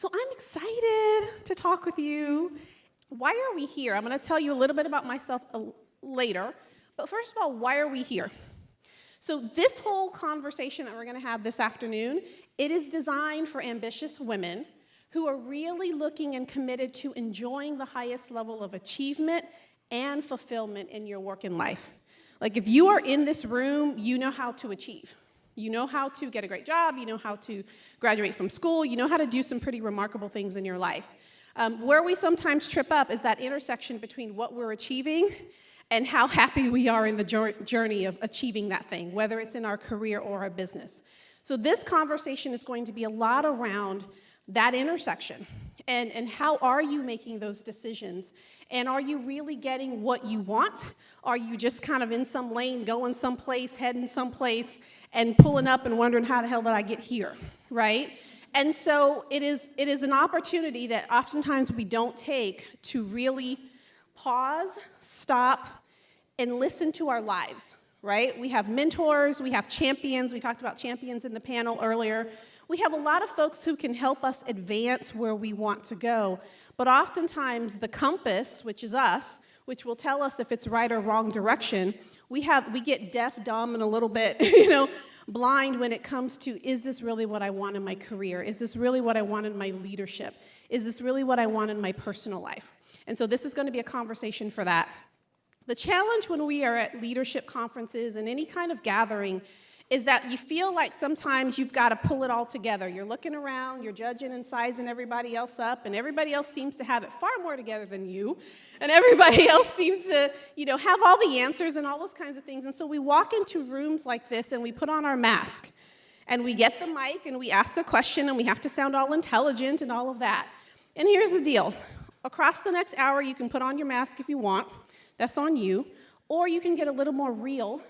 So I'm excited to talk with you. Why are we here? I'm going to tell you a little bit about myself later. But first of all, why are we here? So this whole conversation that we're going to have this afternoon, it is designed for ambitious women who are really looking and committed to enjoying the highest level of achievement and fulfillment in your work and life. Like if you are in this room, you know how to achieve. You know how to get a great job, you know how to graduate from school, you know how to do some pretty remarkable things in your life. Where we sometimes trip up is that intersection between what we're achieving and how happy we are in the journey of achieving that thing, whether it's in our career or our business. So this conversation is going to be a lot around that intersection. And how are you making those decisions? And are you really getting what you want? Are you just kind of in some lane, going someplace, heading someplace, and pulling up and wondering how the hell did I get here, right? And so it is an opportunity that oftentimes we don't take to really pause, stop, and listen to our lives, right? We have mentors, we have champions. We talked about champions in the panel earlier. We have a lot of folks who can help us advance where we want to go, but oftentimes the compass, which is us, which will tell us if it's right or wrong direction, we get deaf, dumb, and a little bit, blind when it comes to, is this really what I want in my career? Is this really what I want in my leadership? Is this really what I want in my personal life? And so this is going to be a conversation for that. The challenge when we are at leadership conferences and any kind of gathering is that you feel like sometimes you've got to pull it all together. You're looking around, you're judging and sizing everybody else up, and everybody else seems to have it far more together than you, and everybody else seems to, have all the answers and all those kinds of things. And so we walk into rooms like this and we put on our mask, and we get the mic and we ask a question, and we have to sound all intelligent and all of that. And here's the deal. Across the next hour, you can put on your mask if you want. That's on you. Or you can get a little more real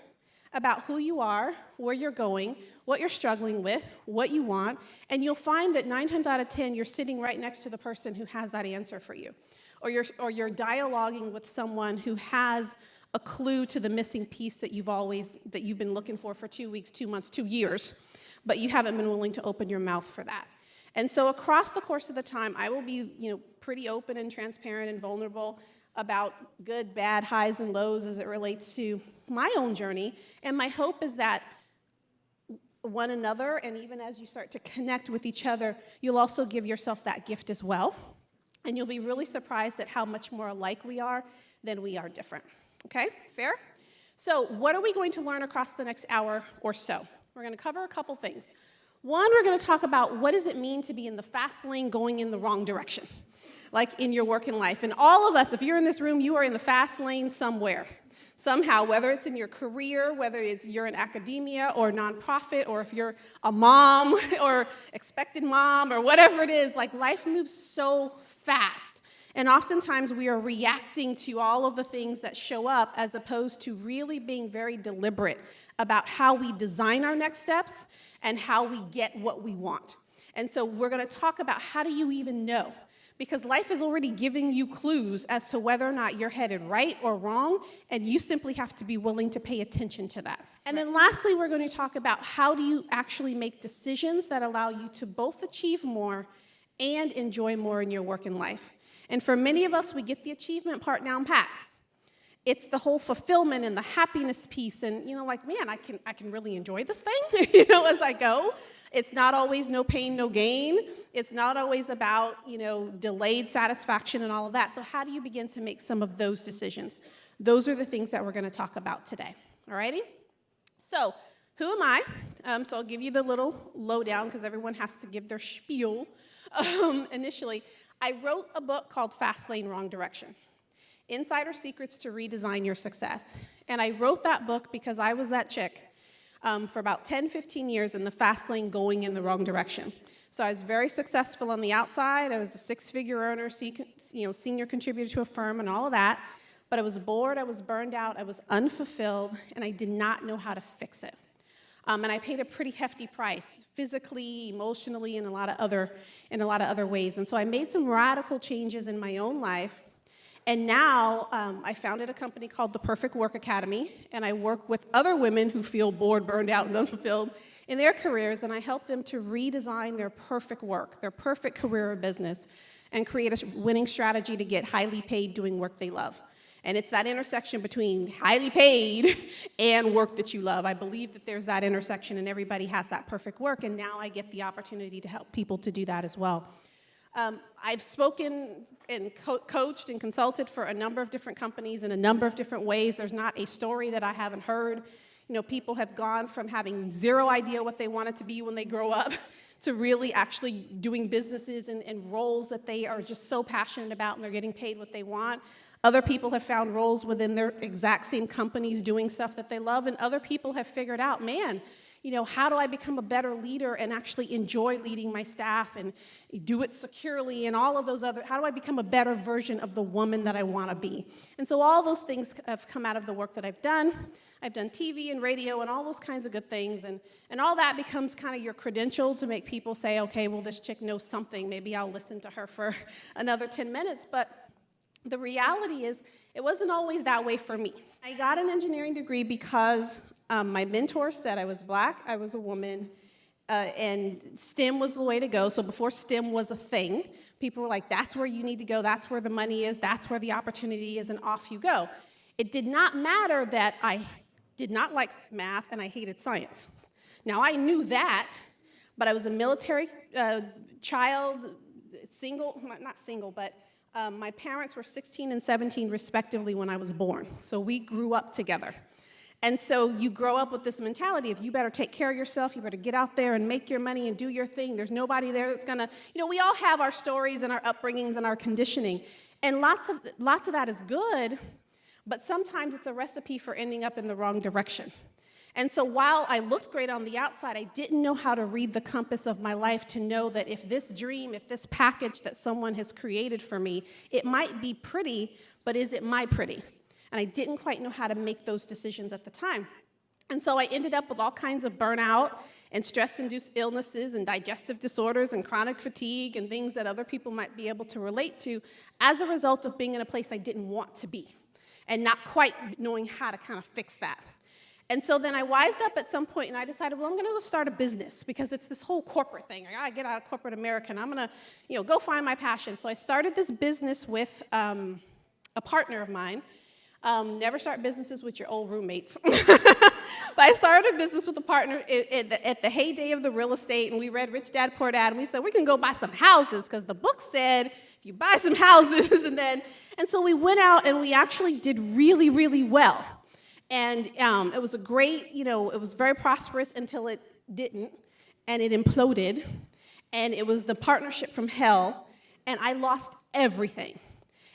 about who you are, where you're going, what you're struggling with, what you want, and you'll find that 9 times out of 10, you're sitting right next to the person who has that answer for you. Or you're dialoguing with someone who has a clue to the missing piece that you've been looking for 2 weeks, 2 months, 2 years, but you haven't been willing to open your mouth for that. And so across the course of the time, I will be, pretty open and transparent and vulnerable about good, bad, highs and lows as it relates to my own journey. And my hope is that one another, and even as you start to connect with each other, you'll also give yourself that gift as well. And you'll be really surprised at how much more alike we are than we are different. Okay, fair? So what are we going to learn across the next hour or so? We're going to cover a couple things. One, we're going to talk about what does it mean to be in the fast lane going in the wrong direction, like in your work and life. And all of us, if you're in this room, you are in the fast lane somewhere, somehow, whether it's in your career, whether you're in academia or nonprofit, or if you're a mom or expected mom or whatever it is, like life moves so fast. And oftentimes we are reacting to all of the things that show up as opposed to really being very deliberate about how we design our next steps and how we get what we want. And so we're going to talk about how do you even know? Because life is already giving you clues as to whether or not you're headed right or wrong, and you simply have to be willing to pay attention to that. And then lastly, we're going to talk about how do you actually make decisions that allow you to both achieve more and enjoy more in your work and life. And for many of us, we get the achievement part down pat. It's the whole fulfillment and the happiness piece, and man, I can really enjoy this thing, as I go. It's not always no pain, no gain. It's not always about, delayed satisfaction and all of that. So how do you begin to make some of those decisions? Those are the things that we're going to talk about today. All righty? So who am I? So I'll give you the little lowdown because everyone has to give their spiel initially. I wrote a book called Fast Lane, Wrong Direction: Insider Secrets to Redesign Your Success. And I wrote that book because I was that chick for about 10, 15 years in the fast lane going in the wrong direction. So I was very successful on the outside. I was a 6-figure earner, senior contributor to a firm and all of that. But I was bored, I was burned out, I was unfulfilled, and I did not know how to fix it. And I paid a pretty hefty price, physically, emotionally, and a lot of other ways. And so I made some radical changes in my own life. And now I founded a company called The Perfect Work Academy, and I work with other women who feel bored, burned out, and unfulfilled in their careers, and I help them to redesign their perfect work, their perfect career or business, and create a winning strategy to get highly paid doing work they love. And it's that intersection between highly paid and work that you love. I believe that there's that intersection, and everybody has that perfect work, and now I get the opportunity to help people to do that as well. I've spoken and coached and consulted for a number of different companies in a number of different ways. There's not a story that I haven't heard. You know, people have gone from having zero idea what they wanted to be when they grow up to really actually doing businesses and roles that they are just so passionate about, and they're getting paid what they want. Other people have found roles within their exact same companies doing stuff that they love, and other people have figured out, man, you know, how do I become a better leader and actually enjoy leading my staff and do it securely and all of those other, how do I become a better version of the woman that I want to be? And so all those things have come out of the work that I've done. I've done TV and radio and all those kinds of good things, and all that becomes kind of your credential to make people say, okay, well, this chick knows something, maybe I'll listen to her for another 10 minutes, but the reality is, it wasn't always that way for me. I got an engineering degree because my mentor said I was black, I was a woman, and STEM was the way to go. So before STEM was a thing, people were like, that's where you need to go, that's where the money is, that's where the opportunity is, and off you go. It did not matter that I did not like math and I hated science. Now, I knew that, but I was a military child, single, not single, but my parents were 16 and 17 respectively when I was born, so we grew up together. And so you grow up with this mentality of you better take care of yourself, you better get out there and make your money and do your thing. There's nobody there that's gonna, you know, we all have our stories and our upbringings and our conditioning, and lots of that is good, but sometimes it's a recipe for ending up in the wrong direction. And so while I looked great on the outside, I didn't know how to read the compass of my life to know that if this dream, if this package that someone has created for me, it might be pretty, but is it my pretty? And I didn't quite know how to make those decisions at the time. And so I ended up with all kinds of burnout and stress-induced illnesses and digestive disorders and chronic fatigue and things that other people might be able to relate to as a result of being in a place I didn't want to be and not quite knowing how to kind of fix that. And so then I wised up at some point, and I decided, well, I'm going to go start a business because it's this whole corporate thing. I got to get out of corporate America, and I'm going to, you know, go find my passion. So I started this business with a partner of mine. Never start businesses with your old roommates. But I started a business with a partner at the heyday of the real estate, and we read Rich Dad, Poor Dad, and we said, we can go buy some houses because the book said if you buy some houses, and so we went out and we actually did really, really well. And it was a great, you know, it was very prosperous until it didn't, and it imploded, and it was the partnership from hell, and I lost everything.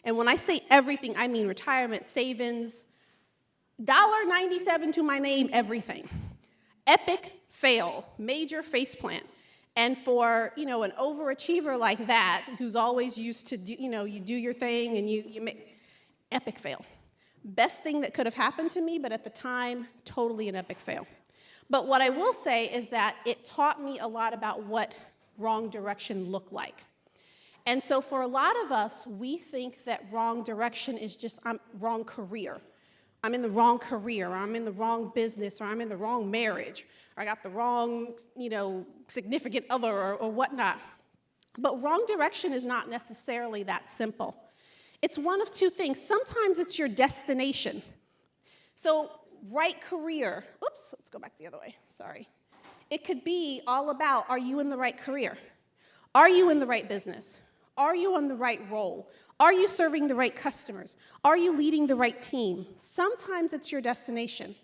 And when I say everything, I mean retirement, savings, $1.97 to my name, everything. Epic fail, major faceplant. And for, you know, an overachiever like that, who's always used to, you know, you do your thing and you make, epic fail. Best thing that could have happened to me, but at the time, totally an epic fail. But what I will say is that it taught me a lot about what wrong direction looked like. And so for a lot of us, we think that wrong direction is just wrong career. I'm in the wrong career, or I'm in the wrong business, or I'm in the wrong marriage, or I got the wrong, you know, significant other, or whatnot. But wrong direction is not necessarily that simple. It's one of two things. Sometimes it's your destination. So right career, oops, let's go back the other way, sorry. It could be all about, are you in the right career? Are you in the right business? Are you on the right role? Are you serving the right customers? Are you leading the right team? Sometimes it's your destination.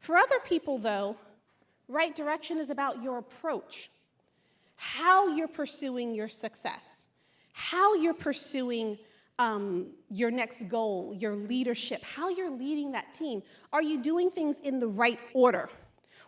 For other people, though, right direction is about your approach, how you're pursuing your success, how you're pursuing your next goal, your leadership, how you're leading that team. Are you doing things in the right order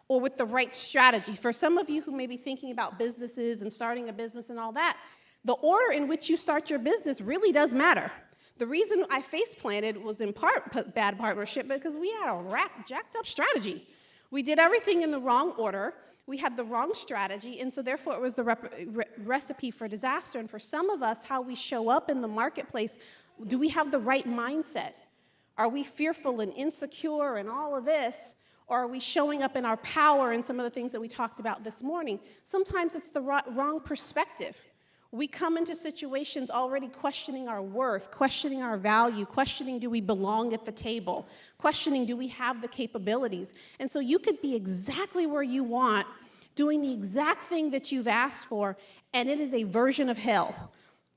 or with the right strategy? For some of you who may be thinking about businesses and starting a business and all that, the order in which you start your business really does matter. The reason I face planted was in part bad partnership because we had a jacked up strategy. We did everything in the wrong order. We had the wrong strategy, and so therefore it was the recipe for disaster. And for some of us, how we show up in the marketplace, do we have the right mindset? Are we fearful and insecure and all of this? Or are we showing up in our power and some of the things that we talked about this morning? Sometimes it's the wrong perspective. We come into situations already questioning our worth, questioning our value, questioning do we belong at the table, questioning do we have the capabilities. And so you could be exactly where you want, doing the exact thing that you've asked for, and it is a version of hell.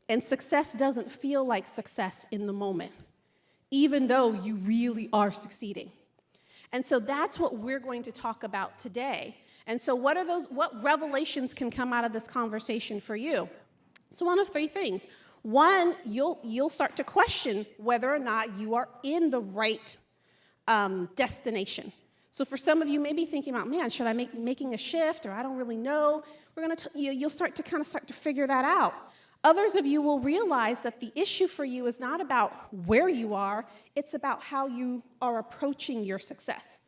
And success doesn't feel like success in the moment, even though you really are succeeding. And so that's what we're going to talk about today. And so what revelations can come out of this conversation for you? It's one of three things. One, you'll start to question whether or not you are in the right destination. So for some of you, maybe thinking about, man, should I making a shift, or I don't really know. You'll start to figure that out. Others of you will realize that the issue for you is not about where you are, it's about how you are approaching your success.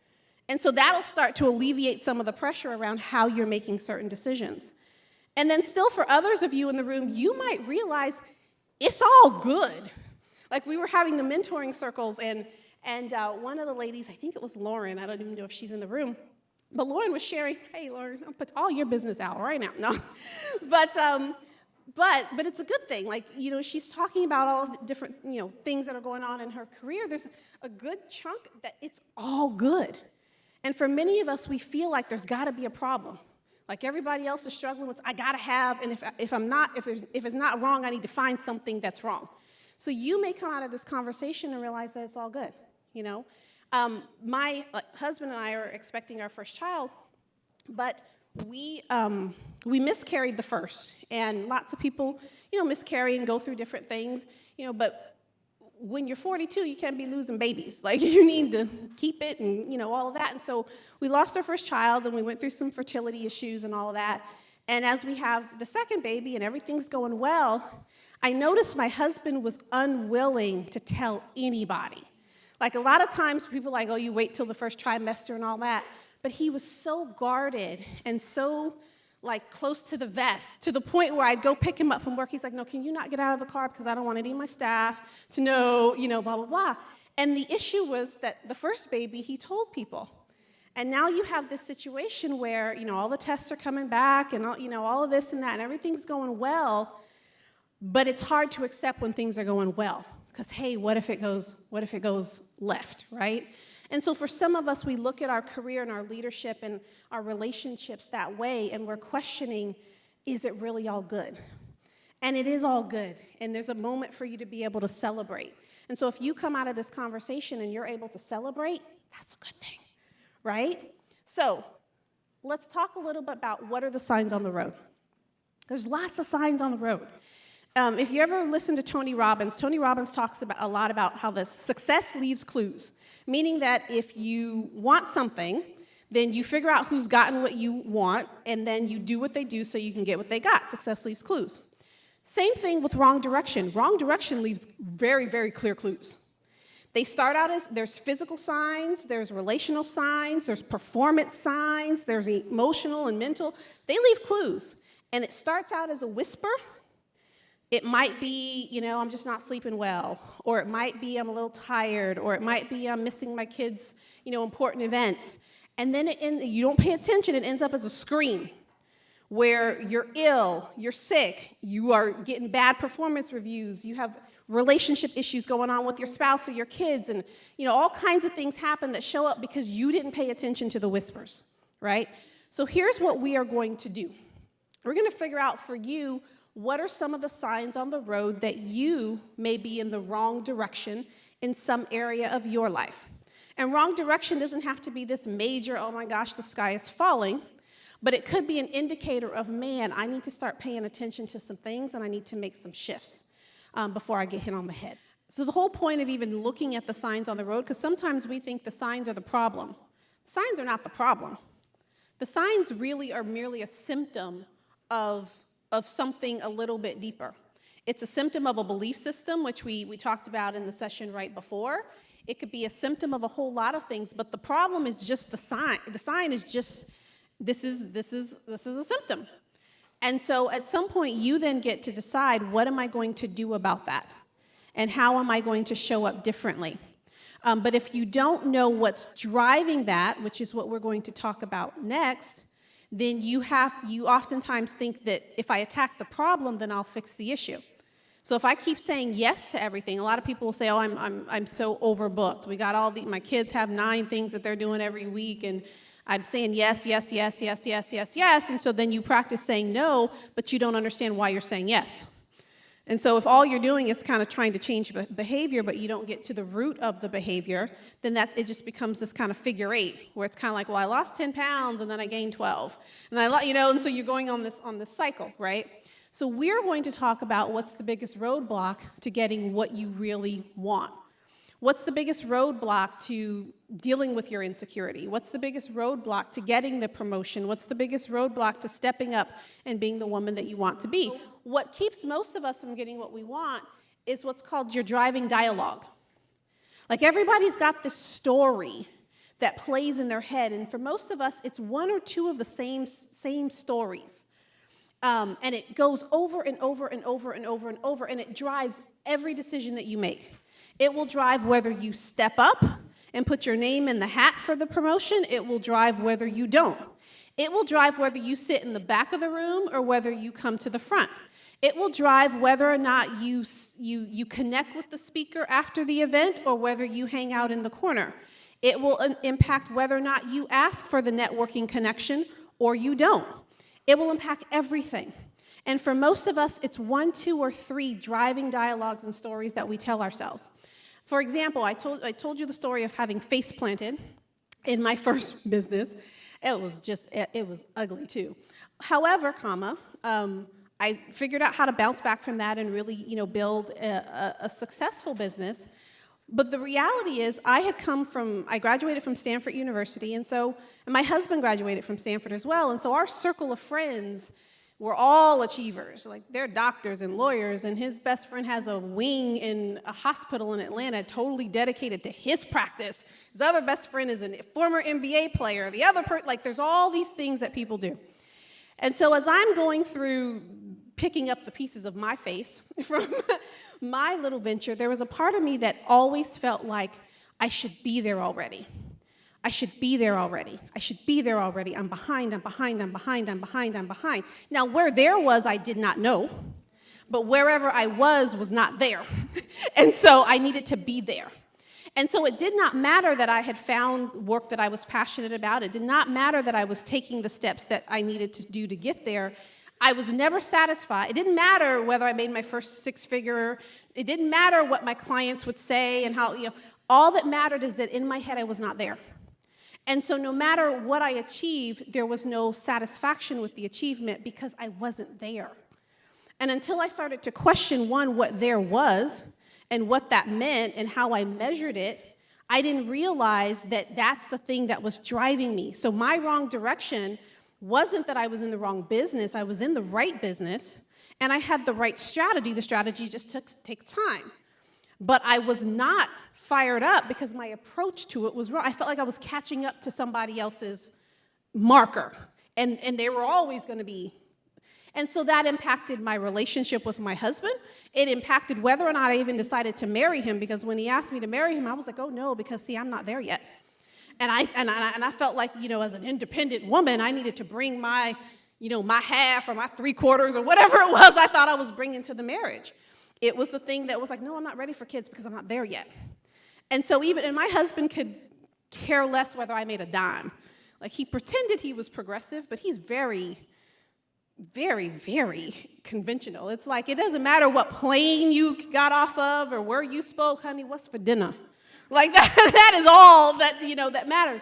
And so that'll start to alleviate some of the pressure around how you're making certain decisions. And then still for others of you in the room, you might realize it's all good. Like we were having the mentoring circles, and one of the ladies, I think it was Lauren, I don't even know if she's in the room, but Lauren was sharing, hey, Lauren, I'll put all your business out right now. No, But it's a good thing. Like, she's talking about all the different, things that are going on in her career. There's a good chunk that it's all good. And for many of us, we feel like there's got to be a problem. Like everybody else is struggling with, I got to have, and if it's not wrong, I need to find something that's wrong. So you may come out of this conversation and realize that it's all good, My husband and I are expecting our first child, but we miscarried the first, and lots of people, miscarry and go through different things, but when you're 42, you can't be losing babies. Like, you need to keep it and, all of that. And so we lost our first child, and we went through some fertility issues and all of that. And as we have the second baby and everything's going well, I noticed my husband was unwilling to tell anybody. Like, a lot of times people are like, oh, you wait till the first trimester and all that. But he was so guarded and so close to the vest, to the point where I'd go pick him up from work. He's like, no, can you not get out of the car, because I don't want any of my staff to know, blah, blah, blah. And the issue was that the first baby, he told people. And now you have this situation where, all the tests are coming back and, all of this and that, and everything's going well, but it's hard to accept when things are going well, because, hey, what if it goes left, right? And so for some of us, we look at our career and our leadership and our relationships that way, and we're questioning, is it really all good? And it is all good, and there's a moment for you to be able to celebrate. And so if you come out of this conversation and you're able to celebrate, that's a good thing, right? So let's talk a little bit about what are the signs on the road. There's lots of signs on the road. If you ever listen to Tony Robbins talks a lot about how the success leaves clues, meaning that if you want something, then you figure out who's gotten what you want, and then you do what they do so you can get what they got. Success leaves clues. Same thing with wrong direction. Wrong direction leaves very, very clear clues. They start out as, there's physical signs, there's relational signs, there's performance signs, there's emotional and mental. They leave clues, and it starts out as a whisper. It might be, I'm just not sleeping well, or it might be I'm a little tired, or it might be I'm missing my kids', important events. And then you don't pay attention, it ends up as a scream where you're ill, you're sick, you are getting bad performance reviews, you have relationship issues going on with your spouse or your kids, and all kinds of things happen that show up because you didn't pay attention to the whispers, right? So here's what we are going to do. We're going to figure out for you, what are some of the signs on the road that you may be in the wrong direction in some area of your life? And wrong direction doesn't have to be this major, oh my gosh, the sky is falling, but it could be an indicator of, man, I need to start paying attention to some things, and I need to make some shifts before I get hit on the head. So the whole point of even looking at the signs on the road, because sometimes we think the signs are the problem. Signs are not the problem. The signs really are merely a symptom of something a little bit deeper. It's a symptom of a belief system, which we talked about in the session right before. It could be a symptom of a whole lot of things, but the problem is just the sign. The sign is just, this is a symptom. And so at some point, you then get to decide, what am I going to do about that? And how am I going to show up differently? But if you don't know what's driving that, which is what we're going to talk about next, then you oftentimes think that if I attack the problem, then I'll fix the issue. So if I keep saying yes to everything, a lot of people will say, oh, I'm so overbooked. My kids have 9 things that they're doing every week, and I'm saying yes, yes, yes, yes, yes, yes, yes, and so then you practice saying no, but you don't understand why you're saying yes. And so if all you're doing is kind of trying to change behavior, but you don't get to the root of the behavior, then it just becomes this kind of figure 8, where it's kind of like, well, I lost 10 pounds, and then I gained 12. And and so you're going on this cycle, right? So we're going to talk about what's the biggest roadblock to getting what you really want. What's the biggest roadblock to dealing with your insecurity? What's the biggest roadblock to getting the promotion? What's the biggest roadblock to stepping up and being the woman that you want to be? What keeps most of us from getting what we want is what's called your driving dialogue. Like, everybody's got this story that plays in their head, and for most of us, it's 1 or 2 of the same stories. And it goes over and over and over and over and over, and it drives every decision that you make. It will drive whether you step up and put your name in the hat for the promotion. It will drive whether you don't. It will drive whether you sit in the back of the room or whether you come to the front. It will drive whether or not you connect with the speaker after the event or whether you hang out in the corner. It will impact whether or not you ask for the networking connection or you don't. It will impact everything. And for most of us, it's 1, 2, or 3 driving dialogues and stories that we tell ourselves. For example, I told you the story of having face planted in my first business. It was ugly too. However, I figured out how to bounce back from that and really, build a successful business. But the reality is, I graduated from Stanford University, and my husband graduated from Stanford as well, and so our circle of friends were all achievers. Like, they're doctors and lawyers, and his best friend has a wing in a hospital in Atlanta totally dedicated to his practice. His other best friend is a former NBA player. The other there's all these things that people do. And so as I'm going through picking up the pieces of my face from my little venture, there was a part of me that always felt like I should be there already. I should be there already. I should be there already. I'm behind, I'm behind, I'm behind, I'm behind, I'm behind. Now, where there was, I did not know, but wherever I was not there. And so I needed to be there. And so it did not matter that I had found work that I was passionate about. It did not matter that I was taking the steps that I needed to do to get there. I was never satisfied. It didn't matter whether I made my first 6-figure. It didn't matter what my clients would say and how, all that mattered is that in my head I was not there. And so no matter what I achieved, there was no satisfaction with the achievement because I wasn't there. And until I started to question, what there was and what that meant and how I measured it, I didn't realize that that's the thing that was driving me. So my wrong direction wasn't that I was in the wrong business. I was in the right business, and I had the right strategy. The strategy just takes time. But I was not fired up because my approach to it was wrong. I felt like I was catching up to somebody else's marker, and they were always going to be. And so that impacted my relationship with my husband. It impacted whether or not I even decided to marry him, because when he asked me to marry him, I was like, oh no, because see, I'm not there yet. And I felt like, as an independent woman, I needed to bring my, my half or my 3/4 or whatever it was I thought I was bringing to the marriage. It was the thing that was like, no, I'm not ready for kids because I'm not there yet. And so and my husband could care less whether I made a dime. Like, he pretended he was progressive, but he's very, very, very conventional. It's like, it doesn't matter what plane you got off of or where you spoke, honey, what's for dinner? Like, that is all that, that matters.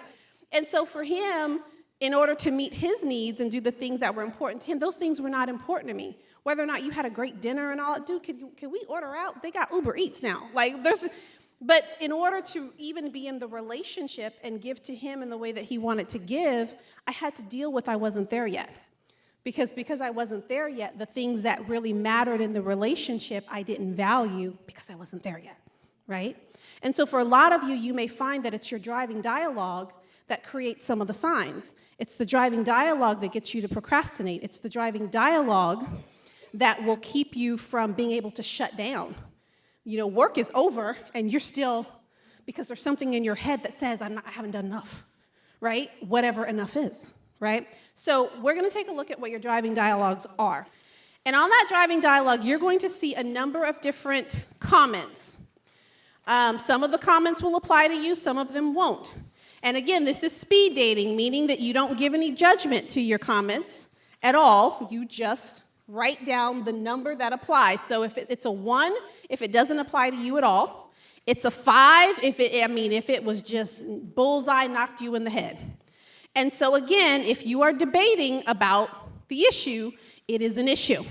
And so for him, in order to meet his needs and do the things that were important to him, those things were not important to me. Whether or not you had a great dinner and all, dude, can we order out? They got Uber Eats now. But in order to even be in the relationship and give to him in the way that he wanted to give, I had to deal with I wasn't there yet. Because I wasn't there yet, the things that really mattered in the relationship, I didn't value because I wasn't there yet, right? And so for a lot of you, you may find that it's your driving dialogue that creates some of the signs. It's the driving dialogue that gets you to procrastinate. It's the driving dialogue that will keep you from being able to shut down. Work is over, and you're still because there's something in your head that says, I haven't done enough, right? Whatever enough is, right? So we're going to take a look at what your driving dialogues are. And on that driving dialogue, you're going to see a number of different comments. Some of the comments will apply to you, some of them won't. And again, this is speed dating, meaning that you don't give any judgment to your comments at all. You just write down the number that applies. So if it's a 1, if it doesn't apply to you at all. It's a 5 if it was just bullseye, knocked you in the head. And so again, if you are debating about the issue, it is an issue.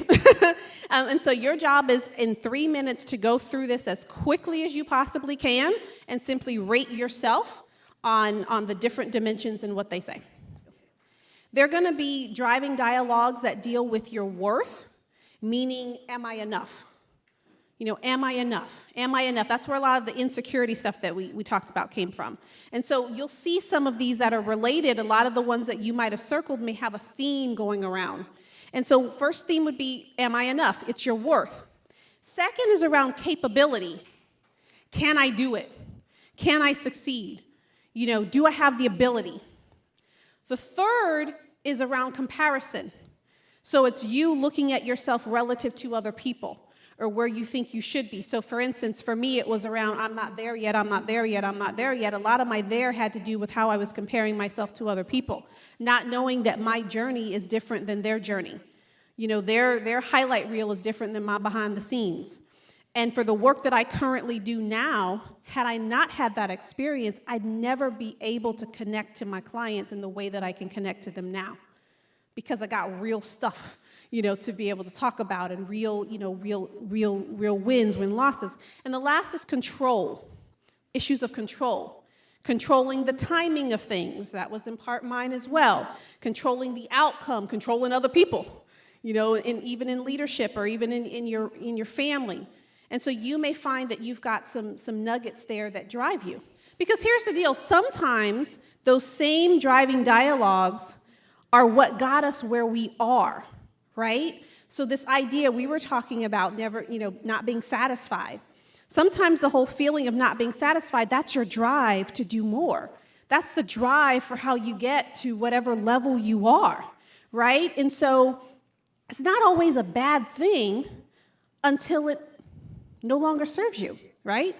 And so your job is in 3 minutes to go through this as quickly as you possibly can and simply rate yourself on the different dimensions and what they say. They're going to be driving dialogues that deal with your worth, meaning, am I enough? Am I enough? Am I enough? That's where a lot of the insecurity stuff that we talked about came from. And so you'll see some of these that are related. A lot of the ones that you might have circled may have a theme going around. And so first theme would be, am I enough? It's your worth. Second is around capability. Can I do it? Can I succeed? Do I have the ability? The third is around comparison. So it's you looking at yourself relative to other people or where you think you should be. So for instance, for me, it was around, I'm not there yet, I'm not there yet, I'm not there yet. A lot of my there had to do with how I was comparing myself to other people, not knowing that my journey is different than their journey. Their highlight reel is different than my behind the scenes. And for the work that I currently do now, had I not had that experience, I'd never be able to connect to my clients in the way that I can connect to them now. Because I got real stuff, to be able to talk about and real wins, win losses. And the last is control, issues of control. Controlling the timing of things, that was in part mine as well. Controlling the outcome, controlling other people, even in leadership or even in your family. And so you may find that you've got some nuggets there that drive you. Because here's the deal, sometimes those same driving dialogues are what got us where we are, right? So this idea we were talking about, never, not being satisfied. Sometimes the whole feeling of not being satisfied, that's your drive to do more. That's the drive for how you get to whatever level you are, right? And so it's not always a bad thing until it no longer serves you, right?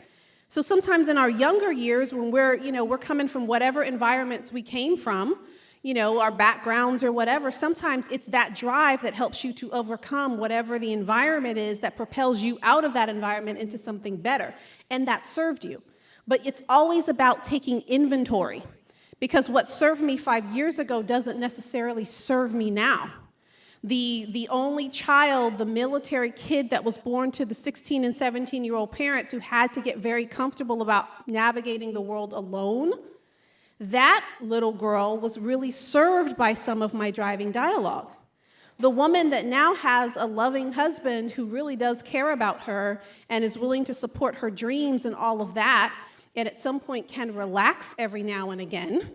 So sometimes in our younger years when we're coming from whatever environments we came from, our backgrounds or whatever, sometimes it's that drive that helps you to overcome whatever the environment is that propels you out of that environment into something better, and that served you. But it's always about taking inventory, because what served me 5 years ago doesn't necessarily serve me now. The only child, the military kid that was born to the 16 and 17-year-old parents who had to get very comfortable about navigating the world alone, that little girl was really served by some of my driving dialogue. The woman that now has a loving husband who really does care about her and is willing to support her dreams and all of that, and at some point can relax every now and again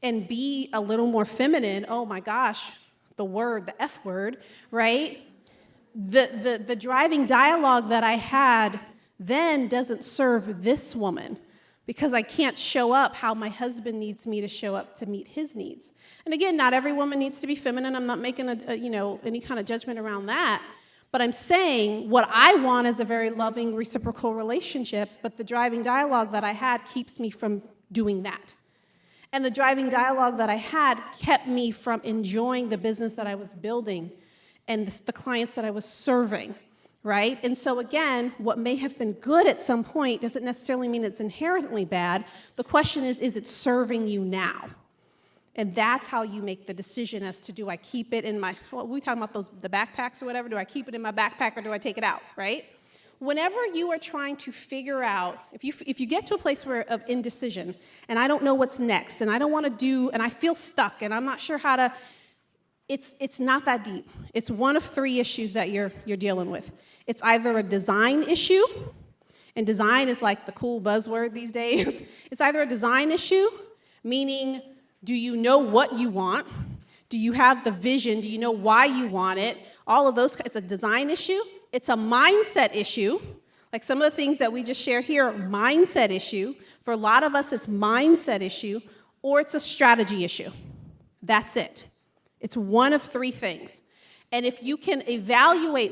and be a little more feminine, oh my gosh, the F word, right? The driving dialogue that I had then doesn't serve this woman because I can't show up how my husband needs me to show up to meet his needs. And again, not every woman needs to be feminine. I'm not making any kind of judgment around that. But I'm saying what I want is a very loving, reciprocal relationship, but the driving dialogue that I had keeps me from doing that. And the driving dialogue that I had kept me from enjoying the business that I was building and the clients that I was serving, right? And so again, what may have been good at some point doesn't necessarily mean it's inherently bad. The question is it serving you now? And that's how you make the decision as to, do I keep it in my, we talking about the backpacks or whatever, do I keep it in my backpack or do I take it out, right? Whenever you are trying to figure out, if you get to a place of indecision, and I don't know what's next, and I don't want to do, and I feel stuck, and I'm not sure how to, it's not that deep. It's one of 3 issues that you're dealing with. It's either a design issue, and design is like the cool buzzword these days. It's either a design issue, meaning, do you know what you want? Do you have the vision? Do you know why you want it? All of those, it's a design issue. It's a mindset issue, Like some of the things that we just shared here are mindset issue. For a lot of us, it's mindset issue, or it's a strategy issue. That's it. It's one of three things. And if you can evaluate,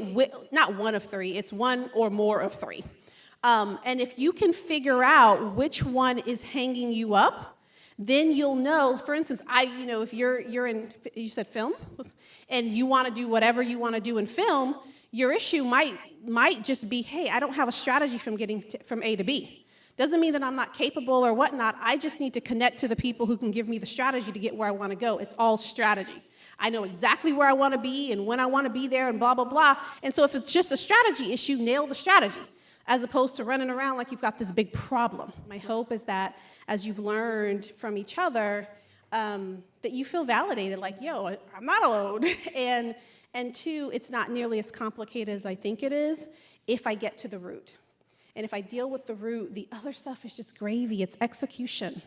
not one of three, it's one or more of three. And if you can figure out which one is hanging you up, then you'll know. For instance, if you're in, you said film, and you want to do whatever you want to do in film, your issue might just be, hey, I don't have a strategy from getting from A to B. Doesn't mean that I'm not capable or whatnot. I just need to connect to the people who can give me the strategy to get where I want to go. It's all strategy. I know exactly where I want to be and when I want to be there and blah, blah, blah. And so if it's just a strategy issue, nail the strategy, as opposed to running around like you've got this big problem. My hope is that as you've learned from each other, that you feel validated, like, yo, I'm not alone. And two, it's not nearly as complicated as I think it is if I get to the root. And if I deal with the root, the other stuff is just gravy. It's execution.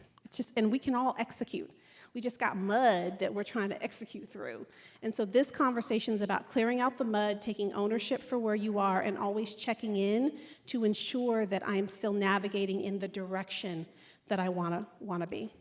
And we can all execute. We just got mud that we're trying to execute through. And so this conversation is about clearing out the mud, taking ownership for where you are, and always checking in to ensure that I am still navigating in the direction that I want to be.